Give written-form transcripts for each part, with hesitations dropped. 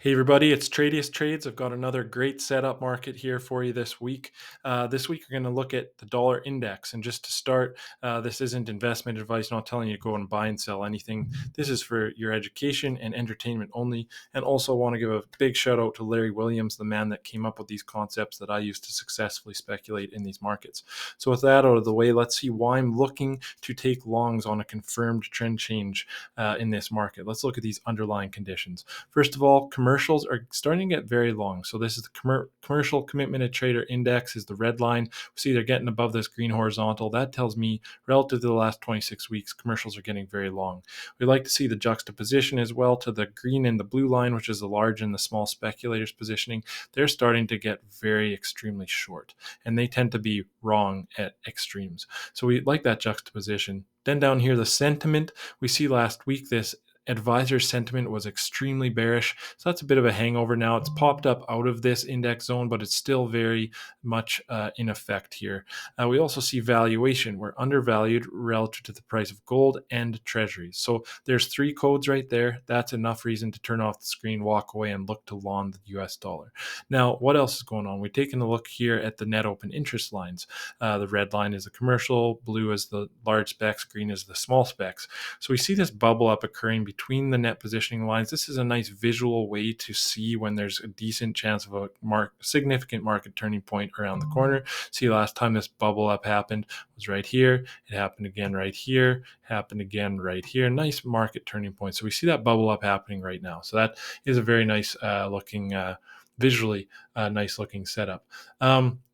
Hey everybody, it's Tradius Trades. I've got another great setup market here for you this week. This week we're going to look at the dollar index. And just to start, this isn't investment advice, not telling you to go and buy and sell anything. This is for your education and entertainment only. And also want to give a big shout out to Larry Williams, the man that came up with these concepts that I used to successfully speculate in these markets. So with that out of the way, let's see why I'm looking to take longs on a confirmed trend change in this market. Let's look at these underlying conditions. First of all, commercials are starting to get very long. So this is the commercial commitment trader index is the red line. We see they're getting above this green horizontal. That tells me relative to the last 26 weeks, commercials are getting very long. We like to see the juxtaposition as well to the green and the blue line, which is the large and the small speculators positioning. They're starting to get very extremely short, and they tend to be wrong at extremes. So we like that juxtaposition. Then down here, the sentiment, we see last week this advisor sentiment was extremely bearish. So that's a bit of a hangover now. It's popped up out of this index zone, but it's still very much in effect here. We also see valuation. We're undervalued relative to the price of gold and treasuries. So there's three codes right there. That's enough reason to turn off the screen, walk away, and look to long the US dollar. Now, what else is going on? We're taking a look here at the net open interest lines. The red line is the commercial, blue is the large specs, green is the small specs. So we see this bubble up occurring between the net positioning lines. This is a nice visual way to see when there's a decent chance of a significant market turning point around the corner. See, last time this bubble up happened was right here. It happened again right here, happened again right here. Nice market turning point. So we see that bubble up happening right now. So that is a very nice looking, visually nice looking setup.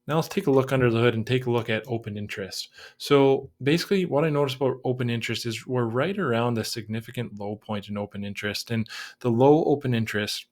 Now let's take a look under the hood and take a look at open interest. So basically what I noticed about open interest is we're right around the significant low point in open interest, and the low open interest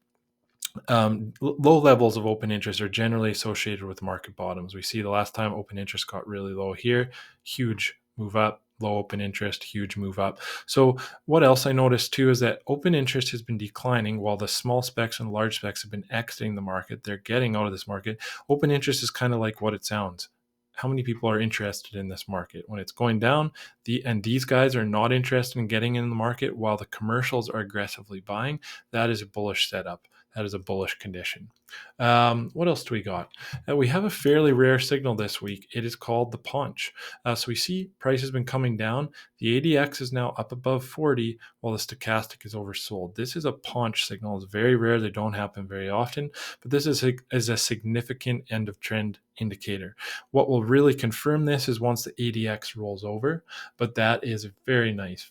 low levels of open interest are generally associated with market bottoms. We see the last time open interest got really low here, huge move up, low open interest, huge move up. So what else I noticed too is that open interest has been declining while the small specs and large specs have been exiting the market. They're getting out of this market. Open interest is kind of like what it sounds. How many people are interested in this market? When it's going down, these guys are not interested in getting in the market while the commercials are aggressively buying. That is a bullish setup. That is a bullish condition. What else do we got? We have a fairly rare signal this week. It is called the punch. So we see price has been coming down. The ADX is now up above 40 while the stochastic is oversold. This is a punch signal. It's very rare. They don't happen very often, but this is a significant end of trend indicator. What will really confirm this is once the ADX rolls over, but that is a very nice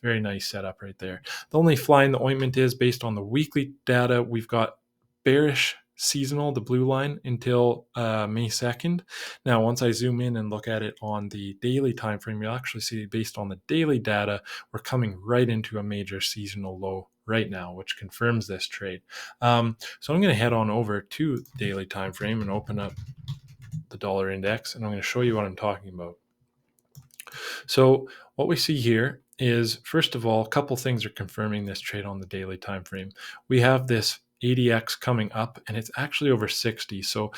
setup right there. The only fly in the ointment is based on the weekly data. We've got bearish seasonal, the blue line, until May 2nd. Now, once I zoom in and look at it on the daily time frame, you'll actually see based on the daily data, we're coming right into a major seasonal low right now, which confirms this trade. So I'm going to head on over to the daily time frame and open up the dollar index, and I'm going to show you what I'm talking about. So what we see here is, first of all, a couple things are confirming this trade on the daily time frame. We have this ADX coming up, and it's actually over 60. So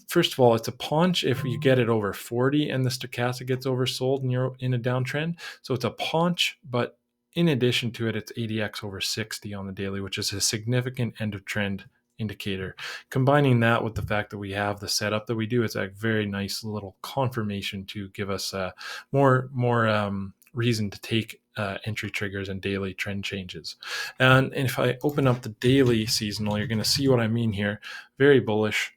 first of all, it's a punch if you get it over 40 and the stochastic gets oversold and you're in a downtrend. So it's a punch, but in addition to it, it's ADX over 60 on the daily, which is a significant end of trend indicator. Combining that with the fact that we have the setup that we do, it's a very nice little confirmation to give us more reason to take entry triggers and daily trend changes. And if I open up the daily seasonal, you're going to see what I mean here. Very bullish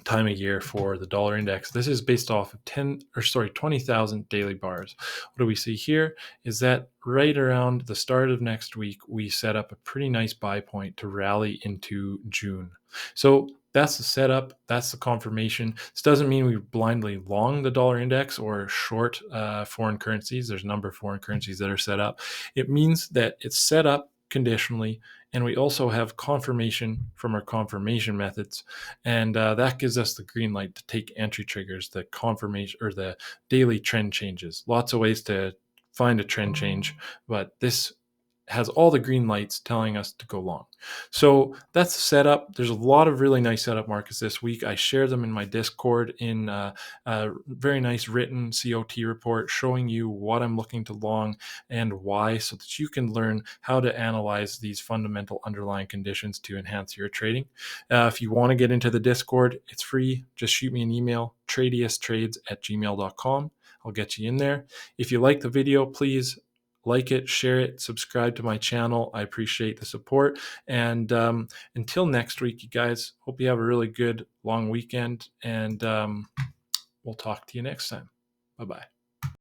time of year for the dollar index. This is based off of 20,000 daily bars. What do we see here is that right around the start of next week, we set up a pretty nice buy point to rally into June. So that's the setup. That's the confirmation. This doesn't mean we blindly long the dollar index or short foreign currencies. There's a number of foreign currencies that are set up. It means that it's set up conditionally, and we also have confirmation from our confirmation methods, and that gives us the green light to take entry triggers, the confirmation or the daily trend changes. Lots of ways to find a trend change, but this has all the green lights telling us to go long. So that's the setup. There's a lot of really nice setup markets this week. I share them in my Discord in a very nice written COT report showing you what I'm looking to long and why, so that you can learn how to analyze these fundamental underlying conditions to enhance your trading. If you want to get into the Discord, it's free. Just shoot me an email, tradiustrades@gmail.com. I'll get you in there. If you like the video, please like it, share it, subscribe to my channel. I appreciate the support. And until next week, you guys, hope you have a really good long weekend. And we'll talk to you next time. Bye-bye.